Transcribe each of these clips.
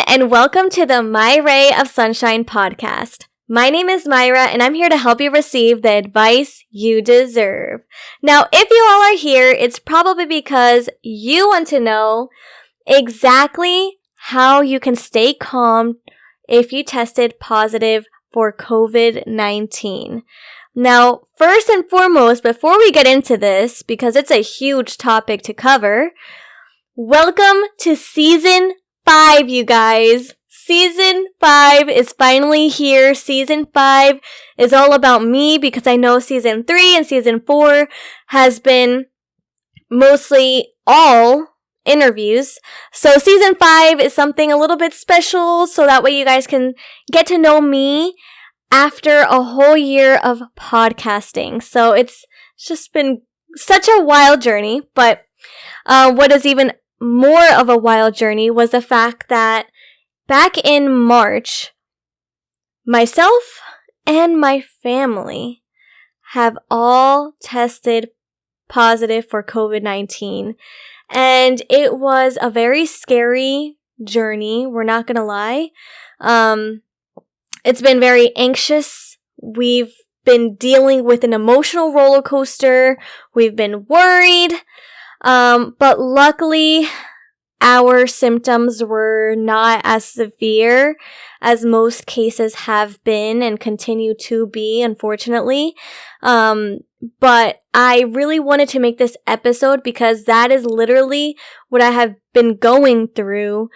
and welcome to the My Ray of Sunshine podcast. My name is Mayra, and I'm here to help you receive the advice you deserve. Now, if you all are here, it's probably because you want to know exactly how you can stay calm if you tested positive for COVID-19. Now, first and foremost, before we get into this, because it's a huge topic to cover, welcome to Season 5, you guys. Season 5 is finally here. Season 5 is all about me because I know Season 3 and Season 4 has been mostly all interviews. So Season 5 is something a little bit special so that way you guys can get to know me after a whole year of podcasting. So it's just been such a wild journey, but what is even more of a wild journey was the fact that back in March, myself and my family have all tested positive for COVID-19. And it was a very scary journey, we're not gonna lie. It's been very anxious. We've been dealing with an emotional roller coaster. We've been worried. But luckily, our symptoms were not as severe as most cases have been and continue to be, unfortunately. But I really wanted to make this episode because that is literally what I have been going through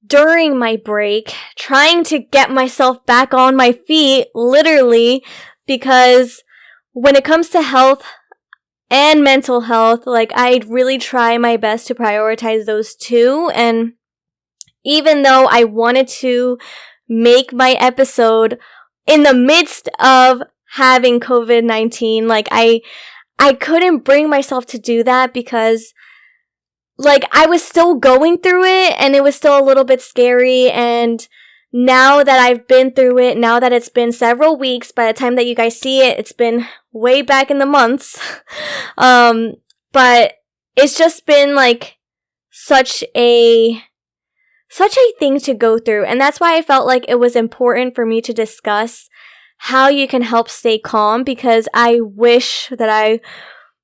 during my break, trying to get myself back on my feet, literally, because when it comes to health and mental health, I really try my best to prioritize those two. And even though I wanted to make my episode in the midst of having COVID-19, I couldn't bring myself to do that because I was still going through it and it was still a little bit scary. And now that I've been through it, now that it's been several weeks, by the time that you guys see it, it's been way back in the months. But it's just been such a thing to go through. And that's why I felt like it was important for me to discuss how you can help stay calm, because I wish that I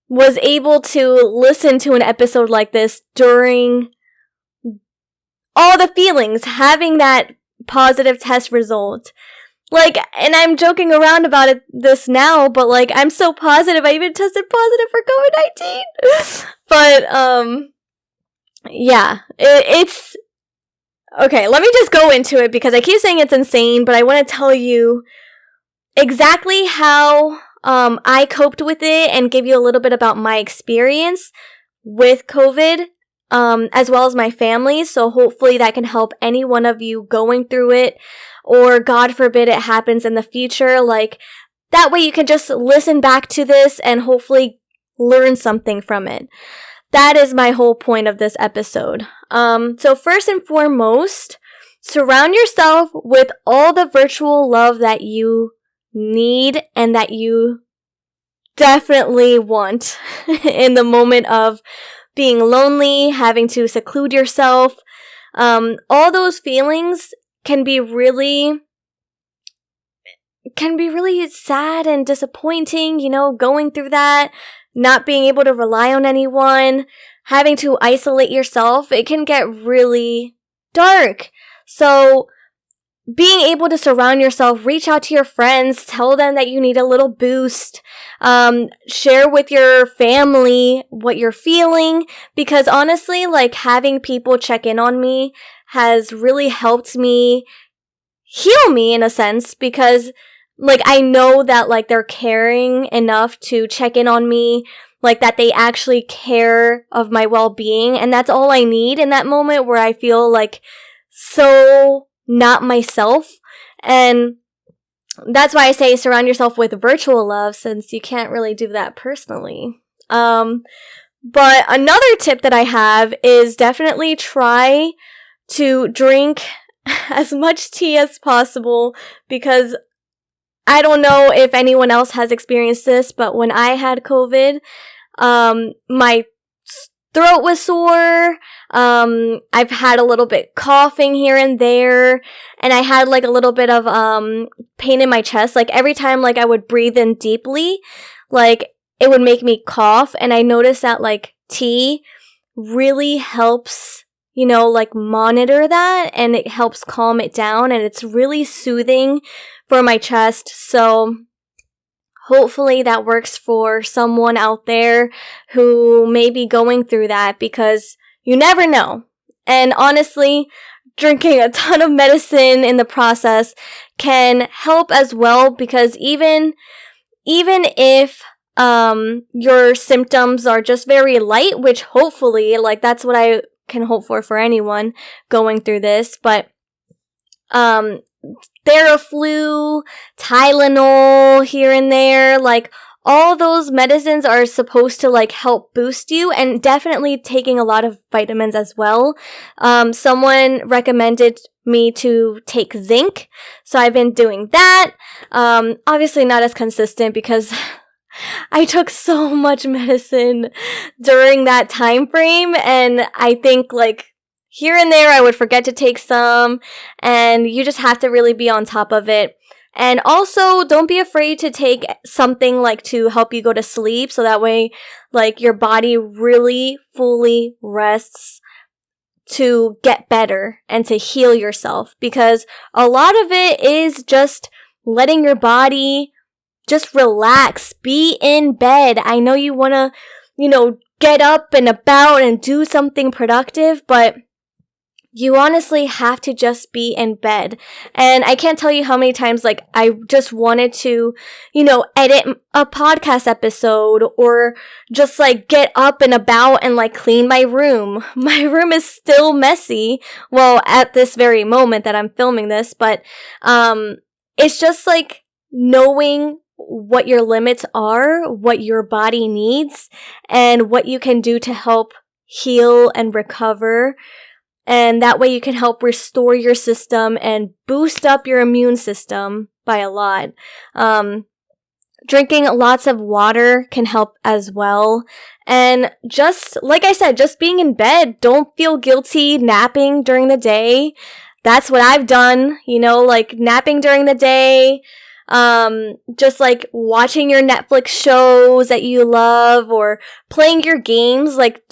was able to listen to an episode like this during all the feelings, having that positive test result. And I'm joking around about this now, but I'm so positive I even tested positive for COVID-19. But, yeah, it's okay. Let me just go into it because I keep saying it's insane, but I want to tell you exactly how I coped with it and give you a little bit about my experience with COVID, as well as my family. So hopefully that can help any one of you going through it, or God forbid it happens in the future. That way you can just listen back to this and hopefully learn something from it. That is my whole point of this episode. So first and foremost, surround yourself with all the virtual love that you need and that you definitely want in the moment of being lonely, having to seclude yourself. All those feelings can be really sad and disappointing, going through that, not being able to rely on anyone, having to isolate yourself. It can get really dark. So being able to surround yourself, reach out to your friends, tell them that you need a little boost, share with your family what you're feeling, because honestly, having people check in on me has really helped me heal me in a sense, because I know that they're caring enough to check in on me, that they actually care of my well-being, and that's all I need in that moment where I feel so not myself. And that's why I say surround yourself with virtual love, since you can't really do that personally. But another tip that I have is definitely try to drink as much tea as possible, because I don't know if anyone else has experienced this, but when I had COVID, my throat was sore. I've had a little bit coughing here and there, and I had like a little bit of pain in my chest. Like every time like I would breathe in deeply, like it would make me cough. And I noticed that like tea really helps, like monitor that, and it helps calm it down, and it's really soothing for my chest. So hopefully that works for someone out there who may be going through that, because you never know. And honestly, drinking a ton of medicine in the process can help as well, because even if your symptoms are just very light, which hopefully, like, that's what I can hope for anyone going through this, but Theraflu, Tylenol here and there, like all those medicines are supposed to like help boost you, and definitely taking a lot of vitamins as well. Someone recommended me to take zinc, so I've been doing that. Obviously not as consistent because I took so much medicine during that time frame, and I think like here and there I would forget to take some, and you just have to really be on top of it. And also, don't be afraid to take something like to help you go to sleep, so that way like your body really fully rests to get better and to heal yourself, because a lot of it is just letting your body just relax, be in bed. I know you want to, get up and about and do something productive, but you honestly have to just be in bed. And I can't tell you how many times, like, I just wanted to, edit a podcast episode, or just, like, get up and about and, like, clean my room. My room is still messy. Well, at this very moment that I'm filming this, but, it's just, like, knowing what your limits are, what your body needs, and what you can do to help heal and recover. And that way you can help restore your system and boost up your immune system by a lot. Drinking lots of water can help as well. And just, like I said, just being in bed, don't feel guilty napping during the day. That's what I've done, like napping during the day. Just like watching your Netflix shows that you love, or playing your games, like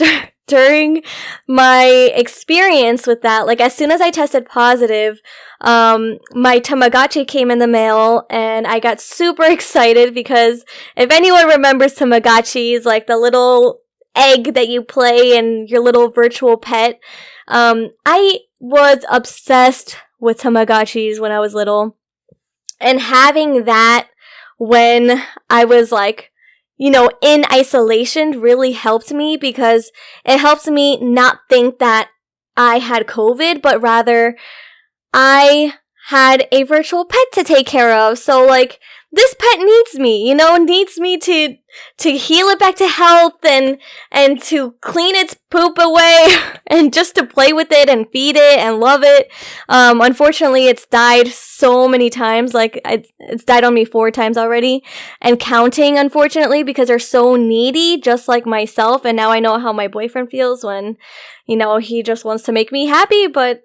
during my experience with that, like as soon as I tested positive, my Tamagotchi came in the mail, and I got super excited, because if anyone remembers Tamagotchis, like the little egg that you play and your little virtual pet, I was obsessed with Tamagotchis when I was little. And having that when I was like, in isolation really helped me, because it helped me not think that I had COVID, but rather I had a virtual pet to take care of. So like, this pet needs me, needs me to heal it back to health, and to clean its poop away and just to play with it and feed it and love it. Unfortunately, it's died so many times. Like, it's died on me 4 times already, and counting, unfortunately, because they're so needy, just like myself. And now I know how my boyfriend feels when, he just wants to make me happy, but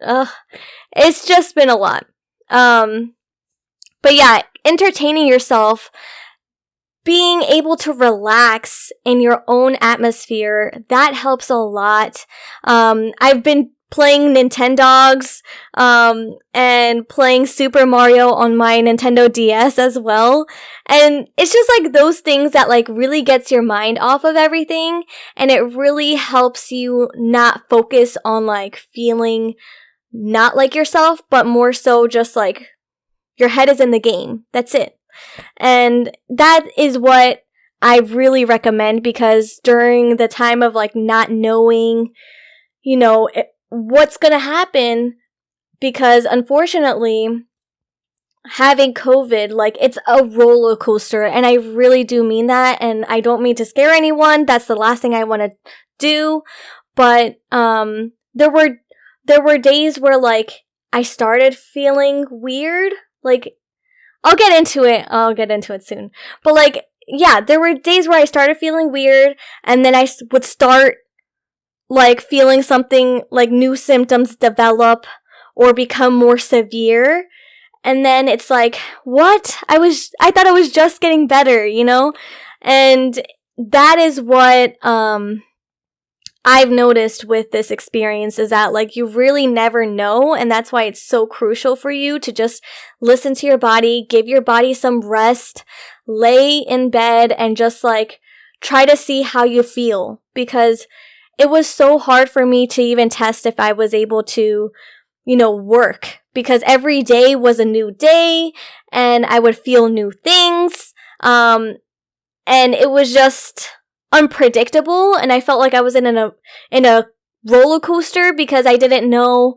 it's just been a lot. But yeah, entertaining yourself, being able to relax in your own atmosphere, that helps a lot. I've been playing Nintendogs, and playing Super Mario on my Nintendo DS as well. And it's just like those things that like really gets your mind off of everything, and it really helps you not focus on like feeling not like yourself, but more so just like your head is in the game. That's it. And that is what I really recommend, because during the time of like not knowing, what's going to happen, because unfortunately having COVID, like, it's a roller coaster, and I really do mean that, and I don't mean to scare anyone. That's the last thing I want to do. But there were days where like I started feeling weird. Like, I'll get into it soon. But like, yeah, there were days where I started feeling weird, and then I would start like feeling something like new symptoms develop or become more severe. And then it's like, what? I thought I was just getting better, you know? And that is what, I've noticed with this experience is that like you really never know, and that's why it's so crucial for you to just listen to your body, give your body some rest, lay in bed and just like try to see how you feel, because it was so hard for me to even test if I was able to, you know, work, because every day was a new day and I would feel new things. And it was just unpredictable, and I felt like I was in a roller coaster because I didn't know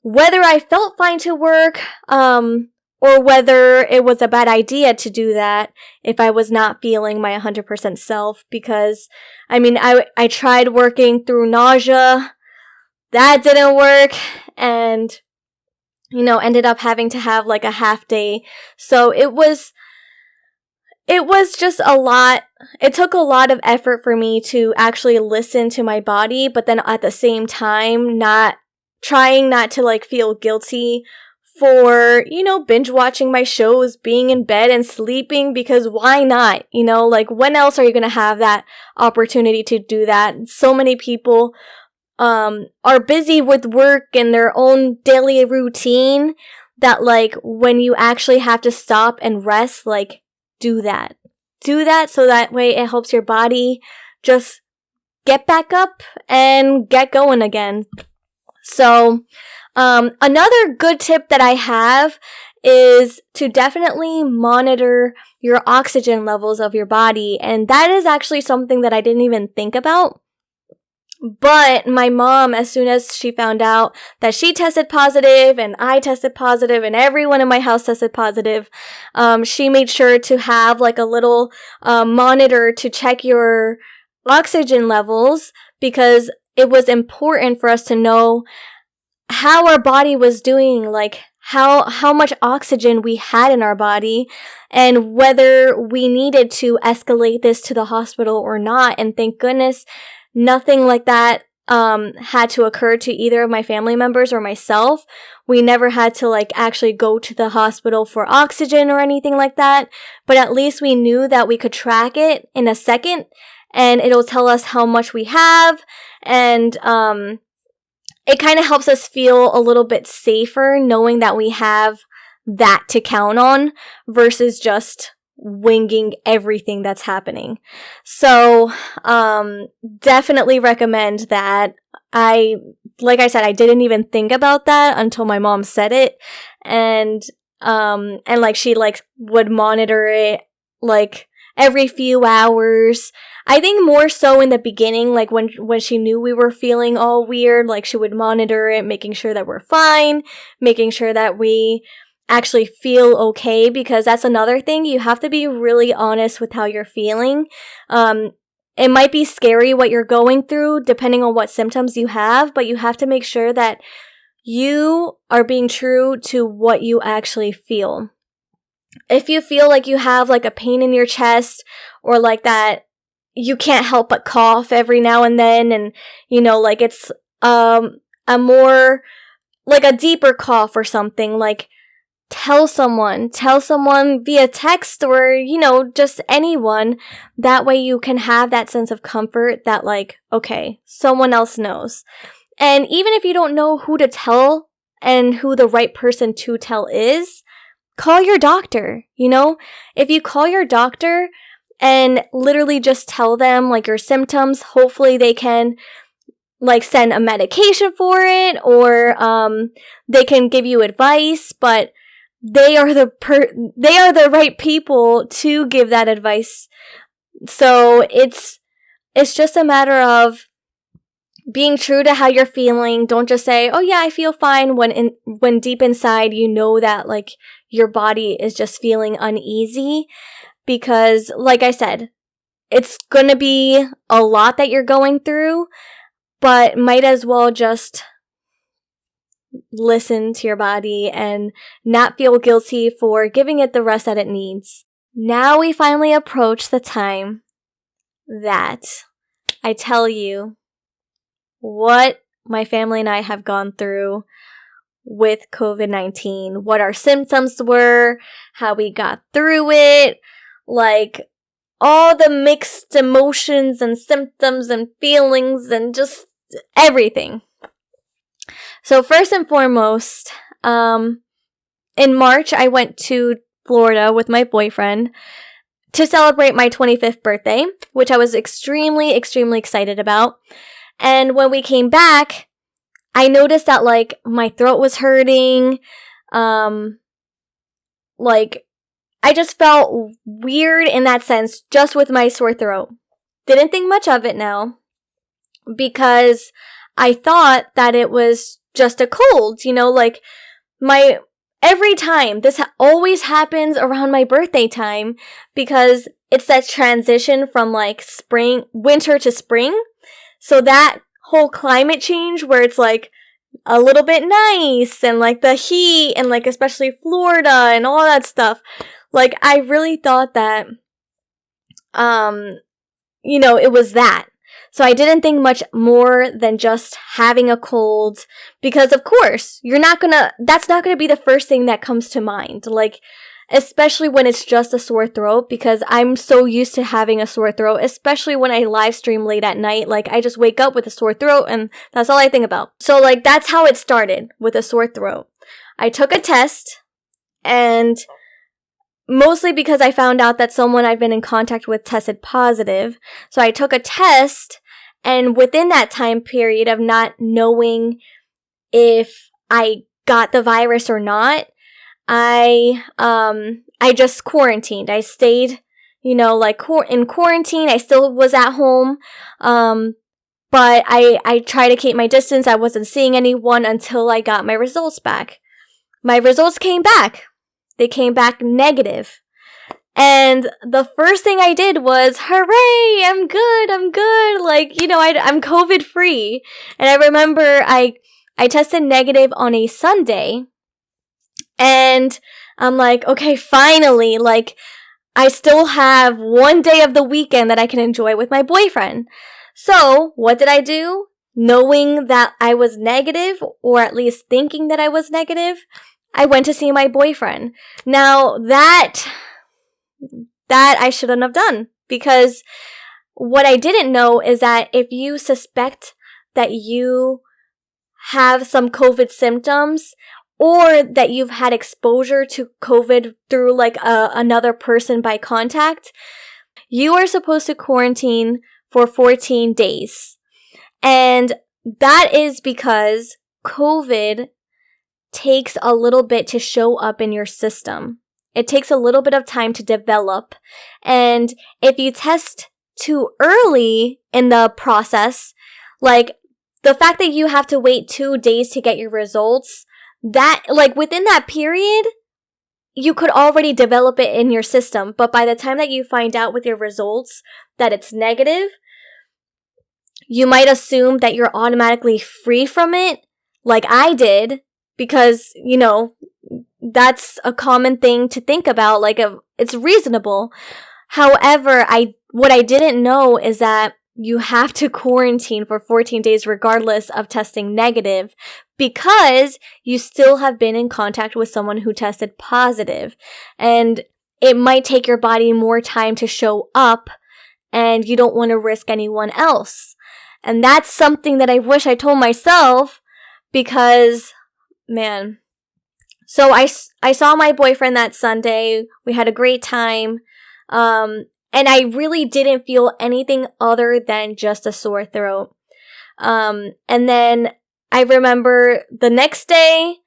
whether I felt fine to work, or whether it was a bad idea to do that if I was not feeling my 100% self. Because, I mean, I tried working through nausea. That didn't work, and, you know, ended up having to have like a half day. So it was just a lot. It took a lot of effort for me to actually listen to my body, but then at the same time, trying not to like feel guilty for, you know, binge watching my shows, being in bed and sleeping, because why not? You know, like when else are you going to have that opportunity to do that? So many people are busy with work and their own daily routine that like when you actually have to stop and rest, like do that so that way it helps your body just get back up and get going again. So another good tip that I have is to definitely monitor your oxygen levels of your body, and that is actually something that I didn't even think about. But my mom, as soon as she found out that she tested positive and I tested positive and everyone in my house tested positive, she made sure to have like a little monitor to check your oxygen levels, because it was important for us to know how our body was doing, like how much oxygen we had in our body, and whether we needed to escalate this to the hospital or not. And thank goodness nothing like that had to occur to either of my family members or myself. We never had to like actually go to the hospital for oxygen or anything like that, but at least we knew that we could track it in a second and it'll tell us how much we have, and it kind of helps us feel a little bit safer knowing that we have that to count on versus just winging everything that's happening. So, definitely recommend that. Like I said, I didn't even think about that until my mom said it. And like she like would monitor it like every few hours. I think more so in the beginning, like when she knew we were feeling all weird, like she would monitor it, making sure that we're fine, making sure that we actually feel okay, because that's another thing. You have to be really honest with how you're feeling. It might be scary what you're going through depending on what symptoms you have, but you have to make sure that you are being true to what you actually feel. If you feel like you have like a pain in your chest, or like that you can't help but cough every now and then, and you know, like it's a more like a deeper cough or something, like tell someone via text, or, you know, just anyone. That way you can have that sense of comfort that like, okay, someone else knows. And even if you don't know who to tell and who the right person to tell is, call your doctor. You know, if you call your doctor and literally just tell them like your symptoms, hopefully they can like send a medication for it, or they can give you advice, but they are the right people to give that advice. So it's just a matter of being true to how you're feeling. Don't just say, "Oh yeah, I feel fine," when deep inside you know that like your body is just feeling uneasy, because like I said, it's going to be a lot that you're going through, but might as well just listen to your body and not feel guilty for giving it the rest that it needs. Now we finally approach the time that I tell you what my family and I have gone through with COVID-19, what our symptoms were, how we got through it, like all the mixed emotions and symptoms and feelings and just everything. So first and foremost, in March, I went to Florida with my boyfriend to celebrate my 25th birthday, which I was extremely, extremely excited about. And when we came back, I noticed that, like, my throat was hurting. Like, I just felt weird in that sense, just with my sore throat. Didn't think much of it now, because I thought that it was just a cold, you know, like, every time, this always happens around my birthday time, because it's that transition from, like, winter to spring. So that whole climate change where it's, like, a little bit nice, and, like, the heat, and, like, especially Florida and all that stuff. Like, I really thought that, you know, it was that. So I didn't think much more than just having a cold, because of course, that's not gonna be the first thing that comes to mind. Like, especially when it's just a sore throat, because I'm so used to having a sore throat, especially when I live stream late at night. Like, I just wake up with a sore throat and that's all I think about. So, like, that's how it started, with a sore throat. I took a test, and mostly because I found out that someone I've been in contact with tested positive. So I took a test, and within that time period of not knowing if I got the virus or not, I just quarantined. I stayed, you know, like, in quarantine. I still was at home, but I tried to keep my distance. I wasn't seeing anyone until I got my results back. My results came back. They came back negative. And the first thing I did was, hooray, I'm good. Like, you know, I'm COVID free. And I remember I tested negative on a Sunday. And I'm like, okay, finally, like, I still have one day of the weekend that I can enjoy with my boyfriend. So what did I do? Knowing that I was negative, or at least thinking that I was negative, I went to see my boyfriend. Now, that I shouldn't have done, because what I didn't know is that if you suspect that you have some COVID symptoms, or that you've had exposure to COVID through, like, another person by contact, you are supposed to quarantine for 14 days. And that is because COVID takes a little bit to show up in your system. It takes a little bit of time to develop. And if you test too early in the process, like, the fact that you have to wait 2 days to get your results, that, like, within that period, you could already develop it in your system. But by the time that you find out with your results that it's negative, you might assume that you're automatically free from it, like I did, because, you know, that's a common thing to think about. Like, it's reasonable. However, what I didn't know is that you have to quarantine for 14 days regardless of testing negative, because you still have been in contact with someone who tested positive. And it might take your body more time to show up, and you don't want to risk anyone else. And that's something that I wish I told myself, because, man. So I saw my boyfriend that Sunday. We had a great time. And I really didn't feel anything other than just a sore throat. And then I remember the next day,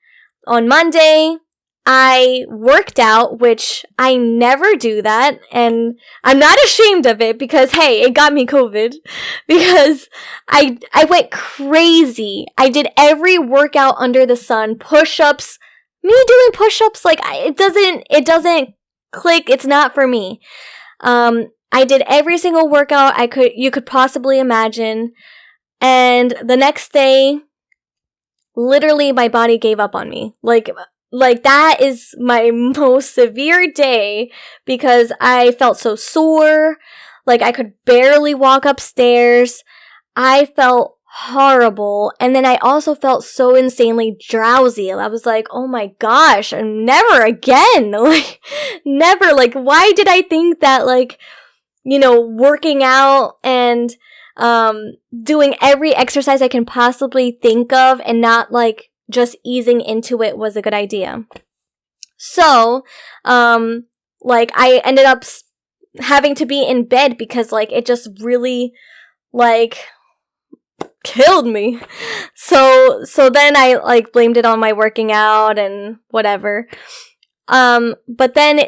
on Monday, I worked out, which I never do that. And I'm not ashamed of it, because, hey, it got me COVID. Because I went crazy. I did every workout under the sun, push-ups. Me doing push-ups, like, it doesn't click. It's not for me. I did every single workout you could possibly imagine. And the next day, literally my body gave up on me. Like that is my most severe day, because I felt so sore. Like, I could barely walk upstairs. I felt horrible. And then I also felt so insanely drowsy. I was like, oh my gosh, never again. Like, never. Like, why did I think that, like, working out and doing every exercise I can possibly think of and not, like, just easing into it was a good idea? So, like, I ended up having to be in bed because, like, it just really, like, killed me. So then I, like, blamed it on my working out and whatever. But then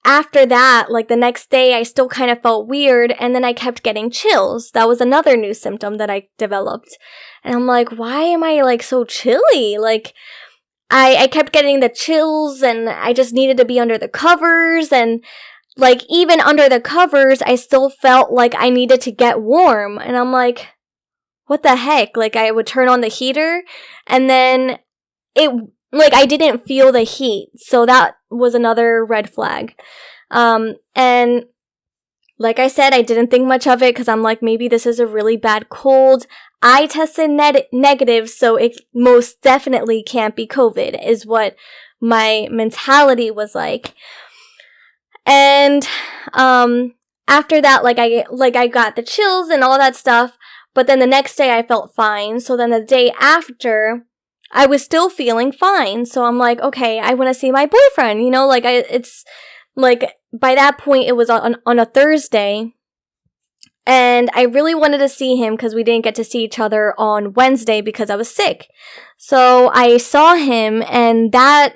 after that, like, the next day, I still kind of felt weird, and then I kept getting chills. That was another new symptom that I developed. And I'm like, why am I, like, so chilly? Like, I kept getting the chills, and I just needed to be under the covers, and, like, even under the covers, I still felt like I needed to get warm. And I'm like, what the heck? Like, I would turn on the heater, and then I didn't feel the heat. So that was another red flag. And like I said, I didn't think much of it because I'm like, maybe this is a really bad cold. I tested negative, so it most definitely can't be COVID, is what my mentality was like. And after that, I got the chills and all that stuff. But then the next day I felt fine. So then the day after, I was still feeling fine. So I'm like, okay, I want to see my boyfriend, it's like, by that point it was on a Thursday, and I really wanted to see him because we didn't get to see each other on Wednesday because I was sick. So I saw him, and that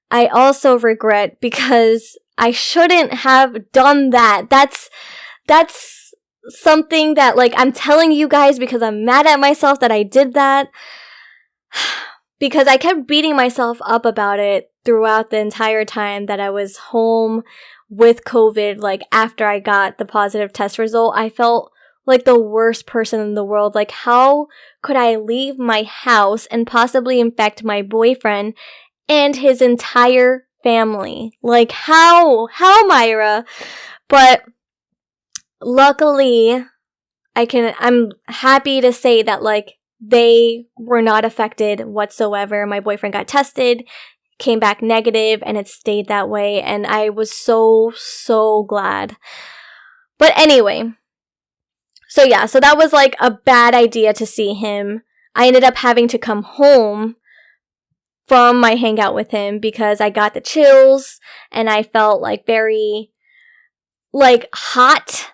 I also regret because I shouldn't have done that. That's something that, like, I'm telling you guys because I'm mad at myself that I did that. Because I kept beating myself up about it throughout the entire time that I was home with COVID. Like, after I got the positive test result, I felt like the worst person in the world. Like, how could I leave my house and possibly infect my boyfriend and his entire family? Like, how, Mayra? But luckily, I'm happy to say that, like, they were not affected whatsoever. My boyfriend got tested, came back negative, and it stayed that way. And I was so, so glad. But anyway, so that was, like, a bad idea to see him. I ended up having to come home from my hangout with him because I got the chills and I felt, like, very, like, hot.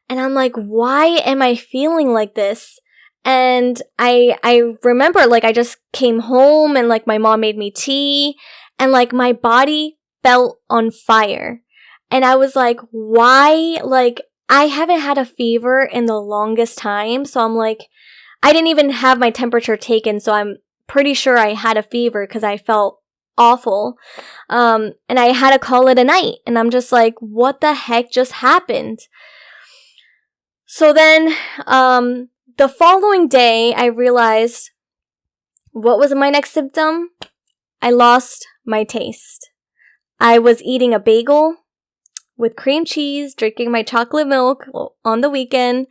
And I'm like, why am I feeling like this? And I remember, like, I just came home and, like, my mom made me tea and, like, my body felt on fire. And I was like, why? Like, I haven't had a fever in the longest time. So I'm like, I didn't even have my temperature taken. So I'm pretty sure I had a fever because I felt awful. And I had to call it a night. And I'm just like, what the heck just happened? So then, the following day, I realized, what was my next symptom? I lost my taste. I was eating a bagel with cream cheese, drinking my chocolate milk on the weekend,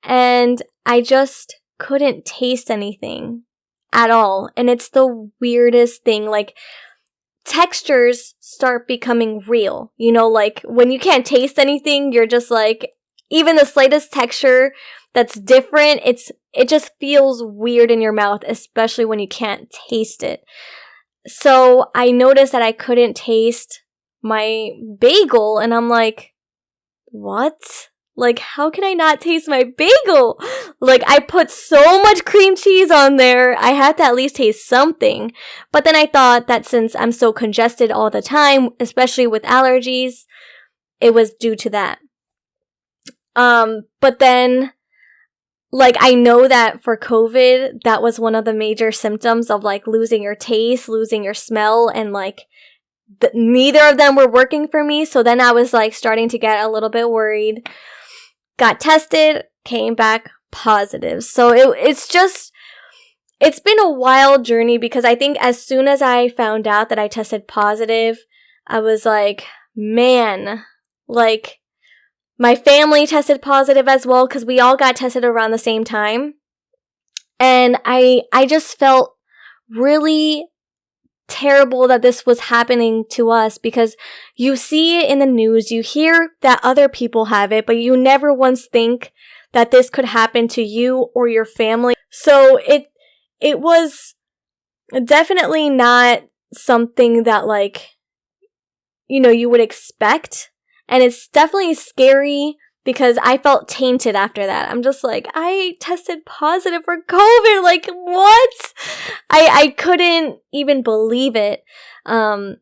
and I just couldn't taste anything at all. And it's the weirdest thing. Like, textures start becoming real. Like, when you can't taste anything, you're just like, even the slightest texture that's different, it just feels weird in your mouth, especially when you can't taste it. So I noticed that I couldn't taste my bagel, and I'm like, what? Like, how can I not taste my bagel? Like, I put so much cream cheese on there, I have to at least taste something. But then I thought that since I'm so congested all the time, especially with allergies, it was due to that. But then, like, I know that for COVID, that was one of the major symptoms of, like, losing your taste, losing your smell, and, like, neither of them were working for me. So then I was, like, starting to get a little bit worried. Got tested, came back positive. So it's been a wild journey because I think as soon as I found out that I tested positive, I was like, man, like, my family tested positive as well because we all got tested around the same time. And I just felt really terrible that this was happening to us, because you see it in the news, you hear that other people have it, but you never once think that this could happen to you or your family. So it was definitely not something that, like, you know, you would expect. And it's definitely scary because I felt tainted after that. I'm just like, I tested positive for COVID. Like, what? I couldn't even believe it. But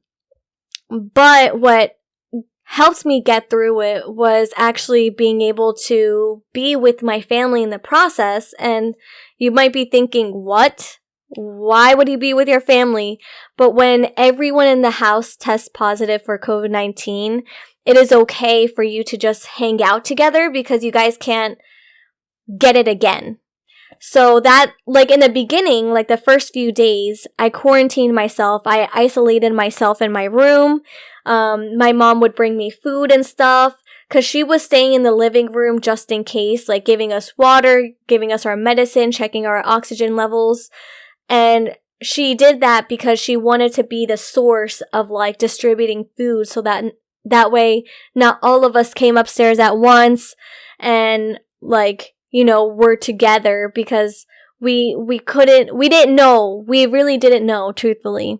what helped me get through it was actually being able to be with my family in the process. And you might be thinking, what? Why would you be with your family? But when everyone in the house tests positive for COVID-19, it is okay for you to just hang out together because you guys can't get it again. So that, like, in the beginning, like the first few days, I quarantined myself. I isolated myself in my room. My mom would bring me food and stuff because she was staying in the living room just in case, like giving us water, giving us our medicine, checking our oxygen levels. And she did that because she wanted to be the source of, like, distributing food so that way not all of us came upstairs at once and, like, you know, we're together, because we didn't know, we really didn't know, truthfully,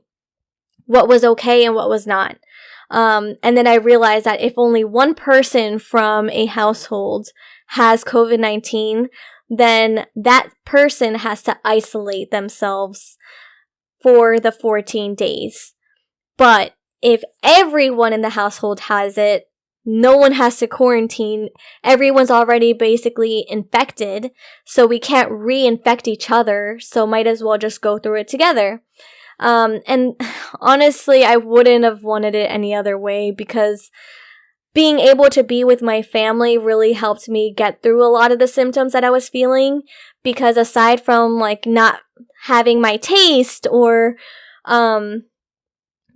what was okay and what was not. And then I realized that if only one person from a household has COVID-19, then that person has to isolate themselves for the 14 days. But if everyone in the household has it, no one has to quarantine. Everyone's already basically infected, so we can't reinfect each other, so might as well just go through it together. And honestly, I wouldn't have wanted it any other way, because being able to be with my family really helped me get through a lot of the symptoms that I was feeling, because aside from, like, not having my taste or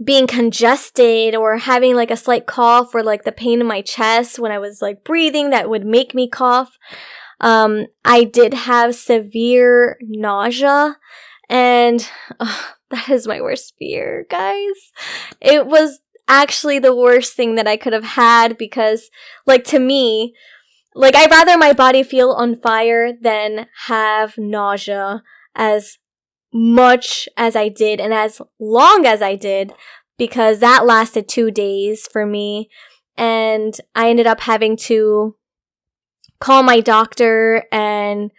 being congested or having, like, a slight cough or, like, the pain in my chest when I was, like, breathing that would make me cough, I did have severe nausea, and that is my worst fear, guys. It was actually the worst thing that I could have had, because, like, to me, like, I'd rather my body feel on fire than have nausea as much as I did and as long as I did, because that lasted 2 days for me, and I ended up having to call my doctor, and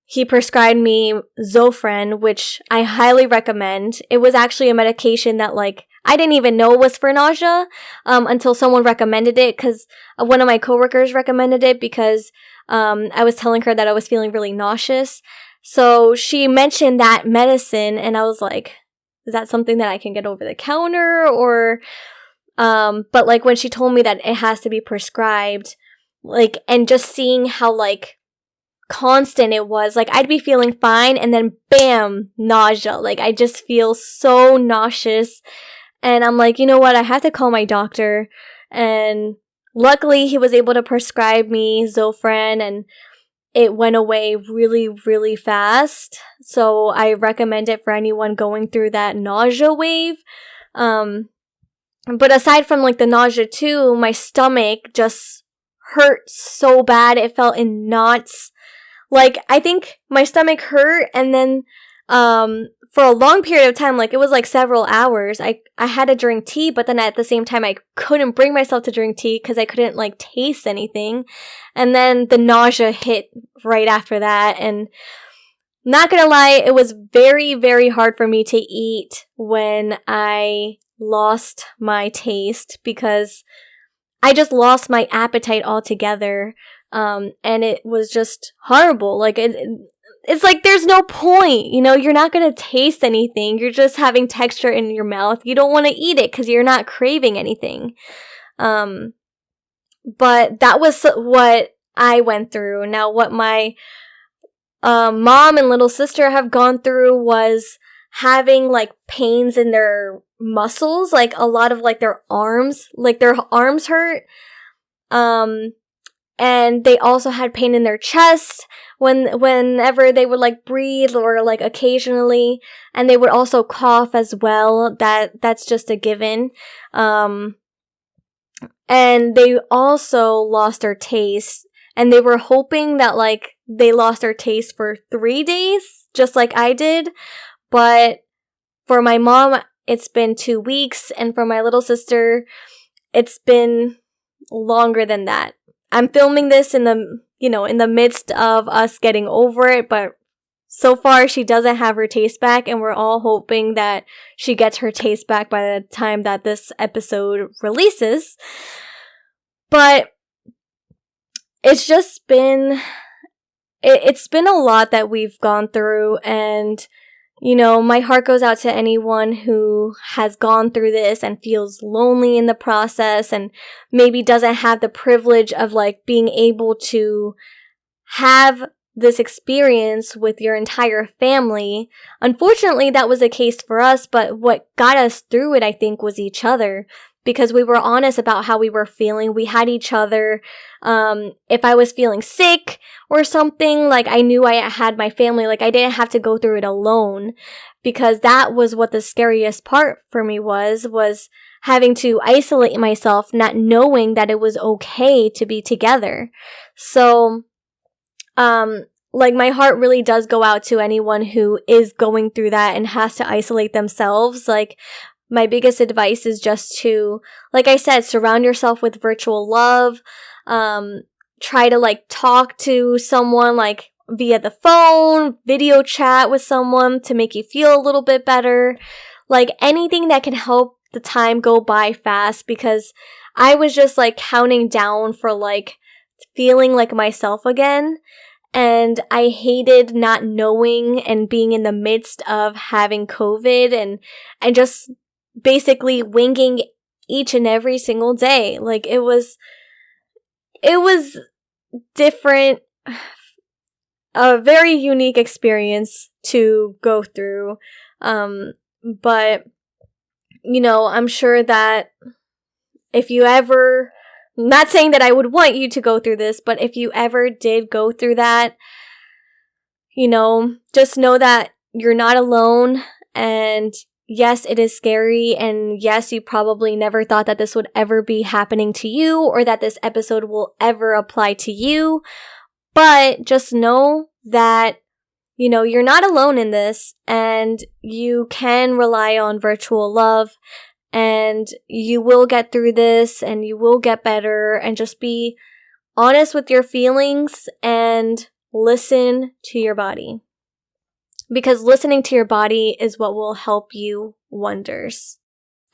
he prescribed me Zofran, which I highly recommend. It was actually a medication that, like, I didn't even know was for nausea until someone recommended it, because one of my coworkers recommended it, because I was telling her that I was feeling really nauseous. So she mentioned that medicine, and I was like, is that something that I can get over the counter? Or, but, like, when she told me that it has to be prescribed, like, and just seeing how, like, constant it was, like, I'd be feeling fine, and then bam, nausea. Like, I just feel so nauseous, and I'm like, you know what, I have to call my doctor. And luckily he was able to prescribe me Zofran, and it went away really, really fast. So I recommend it for anyone going through that nausea wave. But aside from, like, the nausea too, my stomach just hurt so bad. It felt in knots. Like, I think my stomach hurt, and then for a long period of time, like, it was like several hours, I had to drink tea, but then at the same time I couldn't bring myself to drink tea because I couldn't, like, taste anything. And then the nausea hit right after that, and not gonna lie, it was very, very hard for me to eat when I lost my taste, because I just lost my appetite altogether. And it was just horrible. Like, it's like, there's no point, you know, you're not gonna taste anything, you're just having texture in your mouth, you don't want to eat it because you're not craving anything. But that was what I went through. Now, what my mom and little sister have gone through was having, like, pains in their muscles, like, a lot of, like, their arms hurt. And they also had pain in their chest whenever they would like breathe or like occasionally. And they would also cough as well. That's just a given. And they also lost their taste. And they were hoping that like they lost their taste for 3 days, just like I did. But for my mom, it's been 2 weeks. And for my little sister, it's been longer than that. I'm filming this in the midst of us getting over it, but so far she doesn't have her taste back, and we're all hoping that she gets her taste back by the time that this episode releases. But it's just been it's been a lot that we've gone through, and my heart goes out to anyone who has gone through this and feels lonely in the process and maybe doesn't have the privilege of like being able to have this experience with your entire family. Unfortunately, that was the case for us, but what got us through it, I think, was each other. Because we were honest about how we were feeling. We had each other. If I was feeling sick or something, like I knew I had my family. Like I didn't have to go through it alone. Because that was what the scariest part for me was having to isolate myself, not knowing that it was okay to be together. So, like my heart really does go out to anyone who is going through that and has to isolate themselves. Like, my biggest advice is just to, like I said, surround yourself with virtual love. Try to like talk to someone like via the phone, video chat with someone to make you feel a little bit better. Like anything that can help the time go by fast, because I was just like counting down for like feeling like myself again. And I hated not knowing and being in the midst of having COVID and just basically winging each and every single day. Like it was different, a very unique experience to go through. But I'm sure that if you ever, not saying that I would want you to go through this, but if you ever did go through that, just know that you're not alone. And yes, it is scary, and yes, you probably never thought that this would ever be happening to you or that this episode will ever apply to you, but just know that, you're not alone in this, and you can rely on virtual love, and you will get through this, and you will get better, and just be honest with your feelings and listen to your body. Because listening to your body is what will help you wonders.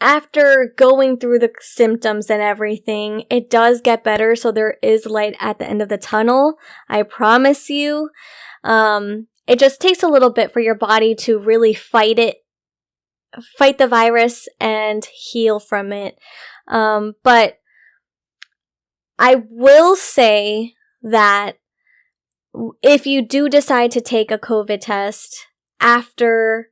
After going through the symptoms and everything, it does get better, so there is light at the end of the tunnel. I promise you. It just takes a little bit for your body to really fight the virus and heal from it. But I will say that if you do decide to take a COVID test after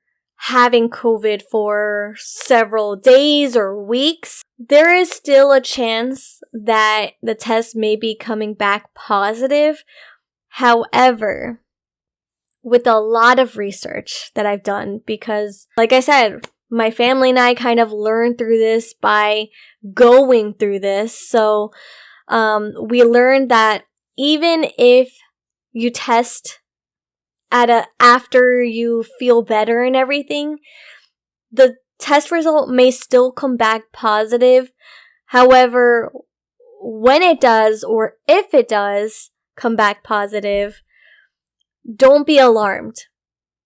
having COVID for several days or weeks, there is still a chance that the test may be coming back positive. However, with a lot of research that I've done, because like I said, my family and I kind of learned through this by going through this. So we learned that even if you test after you feel better and everything, the test result may still come back positive. However, when it does, or if it does come back positive, don't be alarmed,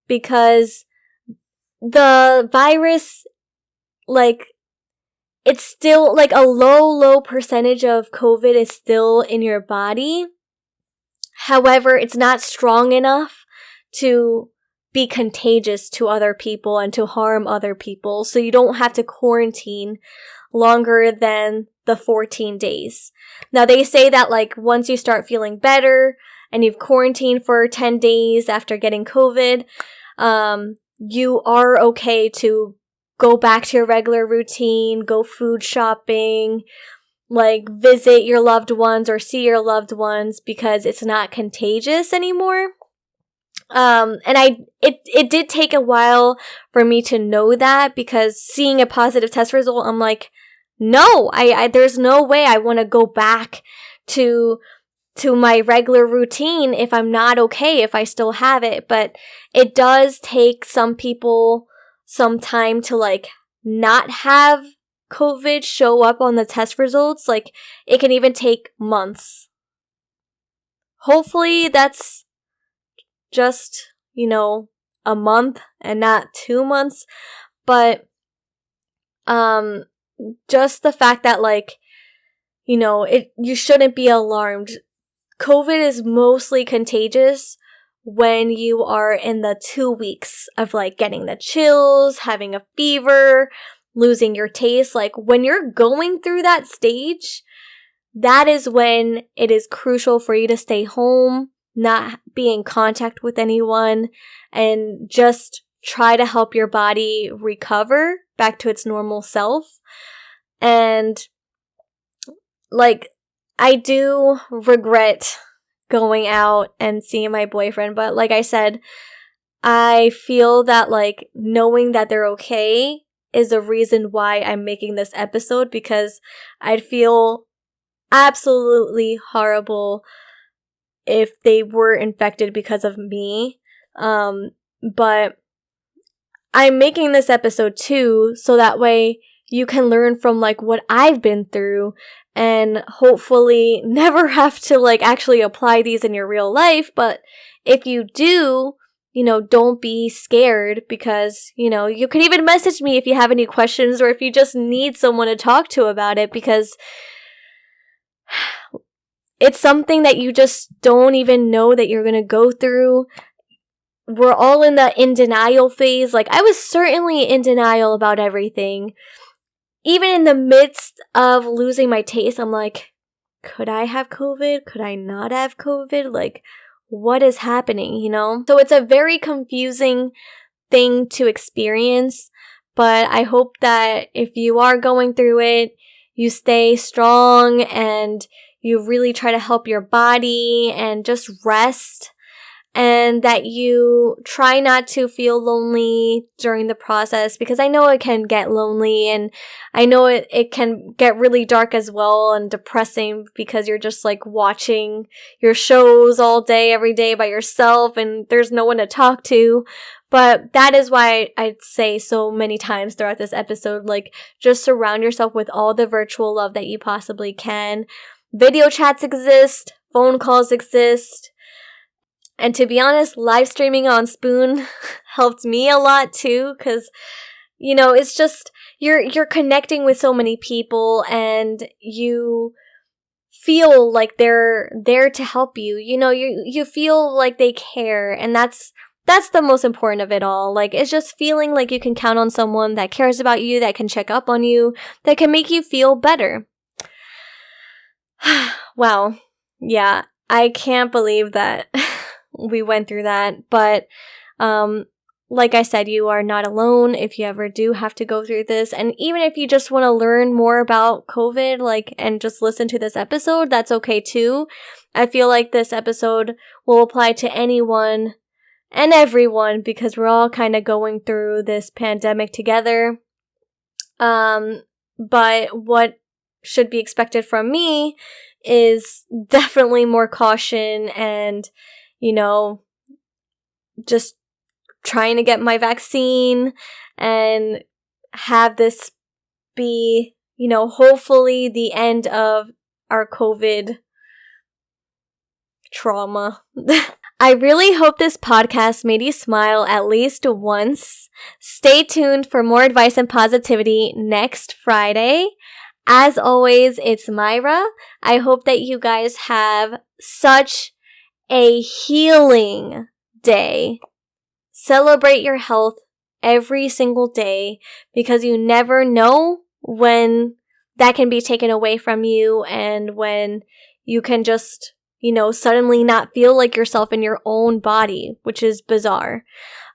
because the virus, like, it's still like a low percentage of COVID is still in your body. However, it's not strong enough to be contagious to other people and to harm other people. So you don't have to quarantine longer than the 14 days. Now, they say that like once you start feeling better and you've quarantined for 10 days after getting COVID, you are okay to go back to your regular routine, go food shopping, like visit your loved ones or see your loved ones because it's not contagious anymore. And it did take a while for me to know that, because seeing a positive test result, I'm like, no, I there's no way I want to go back to my regular routine if I'm not okay, if I still have it. But it does take some people some time to like not have COVID show up on the test results. Like, it can even take months. Hopefully that's just, a month and not 2 months. But just the fact that, like, you shouldn't be alarmed. COVID is mostly contagious when you are in the 2 weeks of like getting the chills, having a fever, losing your taste. Like, when you're going through that stage, that is when it is crucial for you to stay home, not be in contact with anyone, and just try to help your body recover back to its normal self. And like, I do regret going out and seeing my boyfriend, but like I said, I feel that like knowing that they're okay is the reason why I'm making this episode, because I'd feel absolutely horrible if they were infected because of me. But I'm making this episode too, so that way you can learn from like what I've been through, and hopefully never have to like actually apply these in your real life. But if you do, don't be scared, because, you can even message me if you have any questions, or if you just need someone to talk to about it, because it's something that you just don't even know that you're going to go through. We're all in the in denial phase. Like, I was certainly in denial about everything. Even in the midst of losing my taste, I'm like, could I have COVID? Could I not have COVID? Like, what is happening, So it's a very confusing thing to experience, but I hope that if you are going through it, you stay strong and you really try to help your body and just rest, and that you try not to feel lonely during the process, because I know it can get lonely, and I know it can get really dark as well and depressing, because you're just like watching your shows all day, every day by yourself, and there's no one to talk to. But that is why I'd say so many times throughout this episode, like, just surround yourself with all the virtual love that you possibly can. Video chats exist, phone calls exist. And to be honest, live streaming on Spoon helped me a lot too, because, it's just, you're connecting with so many people, and you feel like they're there to help you. You feel like they care, and that's the most important of it all. Like, it's just feeling like you can count on someone that cares about you, that can check up on you, that can make you feel better. Wow. Yeah, I can't believe that we went through that. But like I said, you are not alone if you ever do have to go through this. And even if you just want to learn more about COVID, and just listen to this episode, that's okay too. I feel like this episode will apply to anyone and everyone, because we're all kind of going through this pandemic together. But what should be expected from me is definitely more caution, and just trying to get my vaccine and have this be, hopefully the end of our COVID trauma. I really hope this podcast made you smile at least once. Stay tuned for more advice and positivity next Friday. As always, it's Mayra. I hope that you guys have such a healing day. Celebrate your health every single day, because you never know when that can be taken away from you, and when you can just, suddenly not feel like yourself in your own body, which is bizarre.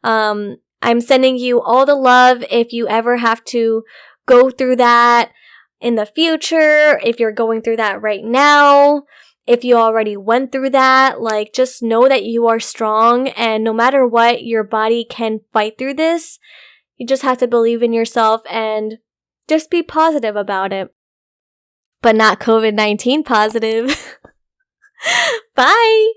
I'm sending you all the love if you ever have to go through that. in the future, if you're going through that right now, if you already went through that, like, just know that you are strong, and no matter what, your body can fight through this. You just have to believe in yourself and just be positive about it. But not COVID-19 positive. Bye!